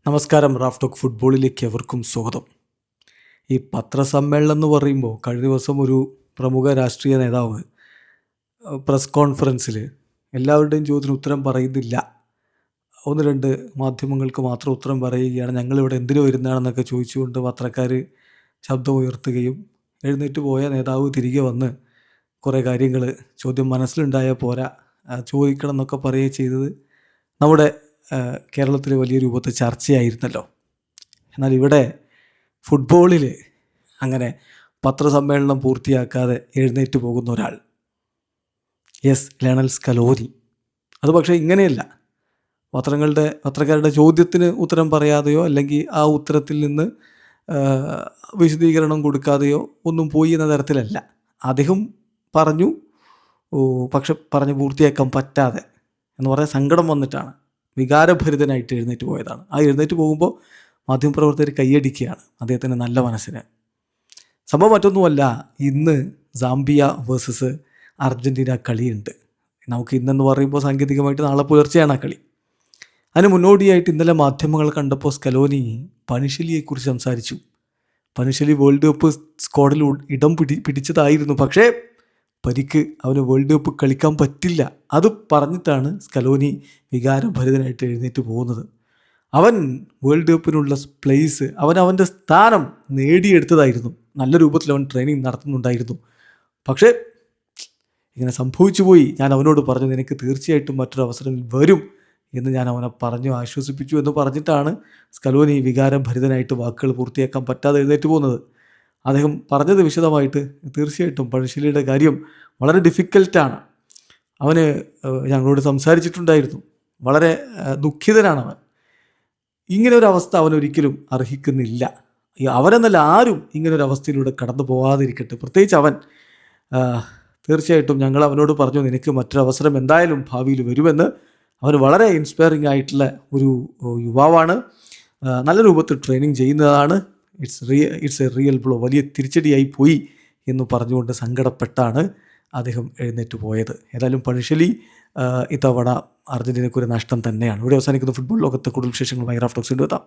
നമസ്കാരം. Raf talk ഫുട്ബോളിലേക്ക് എവർക്കും സ്വാഗതം. ഈ പത്രസമ്മേളനം എന്ന് പറയുമ്പോൾ കഴിഞ്ഞ ദിവസം ഒരു പ്രമുഖ രാഷ്ട്രീയ നേതാവ് പ്രസ് കോൺഫറൻസിൽ എല്ലാവരുടെയും ചോദ്യത്തിന് ഉത്തരം പറയുന്നില്ല, ഒന്ന് രണ്ട് മാധ്യമങ്ങൾക്ക് മാത്രം ഉത്തരം പറയുകയാണ്, ഞങ്ങളിവിടെ എന്തിനു വരുന്നതാണെന്നൊക്കെ ചോദിച്ചുകൊണ്ട് പത്രക്കാർ ശബ്ദമുയർത്തുകയും എഴുന്നേറ്റ് പോയ നേതാവ് തിരികെ വന്ന് കുറേ കാര്യങ്ങൾ ചോദ്യം മനസ്സിലുണ്ടായ പോരാ ചോദിക്കണം എന്നൊക്കെ പറയുകയും ചെയ്തത് നമ്മുടെ കേരളത്തിൽ വലിയ രൂപത്തിൽ ചർച്ചയായിരുന്നല്ലോ. എന്നാൽ ഇവിടെ ഫുട്ബോളിൽ അങ്ങനെ പത്രസമ്മേളനം പൂർത്തിയാക്കാതെ എഴുന്നേറ്റ് പോകുന്ന ഒരാൾ, ലയണൽ സ്കലോനി. അത് പക്ഷേ ഇങ്ങനെയല്ല, പത്രക്കാരുടെ ചോദ്യത്തിന് ഉത്തരം പറയാതെയോ അല്ലെങ്കിൽ ആ ഉത്തരത്തിൽ നിന്ന് വിശദീകരണം കൊടുക്കാതെയോ ഒന്നും പോയി എന്ന തരത്തിലല്ല. അദ്ദേഹം പറഞ്ഞു, പക്ഷെ പറഞ്ഞ് പൂർത്തിയാക്കാൻ പറ്റാതെ എന്ന് പറയാൻ സങ്കടം വന്നിട്ടാണ് വികാരഭരിതനായിട്ട് എഴുന്നേറ്റ് പോയതാണ്. ആ എഴുന്നേറ്റ് പോകുമ്പോൾ മാധ്യമപ്രവർത്തകർ കൈയടിക്കുകയാണ് അദ്ദേഹത്തിൻ്റെ നല്ല മനസ്സിന്. സംഭവം മറ്റൊന്നുമല്ല, ഇന്ന് സാംബിയ വേഴ്സസ് അർജൻറ്റീന കളിയുണ്ട്. നമുക്ക് ഇന്നെന്ന് പറയുമ്പോൾ സാങ്കേതികമായിട്ട് നാളെ പുലർച്ചെയാണ് ആ കളി. അതിന് മുന്നോടിയായിട്ട് ഇന്നലെ മാധ്യമങ്ങൾ കണ്ടപ്പോൾ സ്കലോനി പനിഷലിയെക്കുറിച്ച് സംസാരിച്ചു. പനിഷലി വേൾഡ് കപ്പ് സ്ക്വാഡിൽ ഇടം പിടിച്ചതായിരുന്നു, പക്ഷേ പരിക്ക്, അവന് വേൾഡ് കപ്പ് കളിക്കാൻ പറ്റില്ല. അത് പറഞ്ഞിട്ടാണ് സ്കലോനി വികാരഭരിതനായിട്ട് എഴുന്നേറ്റ് പോകുന്നത്. അവൻ വേൾഡ് കപ്പിനുള്ള പ്ലേസ്, അവൻ്റെ സ്ഥാനം നേടിയെടുത്തതായിരുന്നു. നല്ല രൂപത്തിൽ അവൻ ട്രെയിനിങ് നടത്തുന്നുണ്ടായിരുന്നു. പക്ഷേ ഇങ്ങനെ സംഭവിച്ചു പോയി. ഞാൻ അവനോട് പറഞ്ഞു, നിനക്ക് തീർച്ചയായിട്ടും മറ്റൊരു അവസരം വരും എന്ന് ഞാൻ അവനെ പറഞ്ഞു ആശ്വസിപ്പിച്ചു എന്ന് പറഞ്ഞിട്ടാണ് സ്കലോനി വികാരഭരിതനായിട്ട് വാക്കുകൾ പൂർത്തിയാക്കാൻ പറ്റാതെ എഴുന്നേറ്റ് പോകുന്നത്. അദ്ദേഹം പറഞ്ഞത് വിശദമായിട്ട്, തീർച്ചയായിട്ടും പഴശ്ശിലിയുടെ കാര്യം വളരെ ഡിഫിക്കൽട്ടാണ്. അവന് ഞങ്ങളോട് സംസാരിച്ചിട്ടുണ്ടായിരുന്നു, വളരെ ദുഃഖിതനാണ് അവൻ. ഇങ്ങനെ ഒരു അവസ്ഥ അവനൊരിക്കലും അർഹിക്കുന്നില്ല. അവരെന്നല്ല ആരും ഇങ്ങനൊരു അവസ്ഥയിലൂടെ കടന്നു പോകാതിരിക്കട്ടെ. പ്രത്യേകിച്ച് അവൻ. തീർച്ചയായിട്ടും ഞങ്ങൾ അവനോട് പറഞ്ഞു, നിനക്ക് മറ്റൊരവസരം എന്തായാലും ഭാവിയിൽ വരുമെന്ന്. അവന് വളരെ ഇൻസ്പയറിംഗ് ആയിട്ടുള്ള ഒരു യുവാവാണ്, നല്ല രൂപത്തിൽ ട്രെയിനിങ് ചെയ്യുന്നതാണ്. ഇറ്റ്സ് എ റിയൽ ബ്ലോ, വലിയ തിരിച്ചടിയായി പോയി എന്ന് പറഞ്ഞുകൊണ്ട് സങ്കടപ്പെട്ടാണ് അദ്ദേഹം എഴുന്നേറ്റ് പോയത്. ഏതായാലും പണിഷലി ഇത്തവണ അർജൻറ്റീനയ്ക്കൊരു നഷ്ടം തന്നെയാണ്. ഇവിടെ അവസാനിക്കുന്ന ഫുട്ബോൾ ലോകത്തെ കൂടുതൽ വിശേഷങ്ങളുമായി റാഫ് ടോക്സ് എത്താം.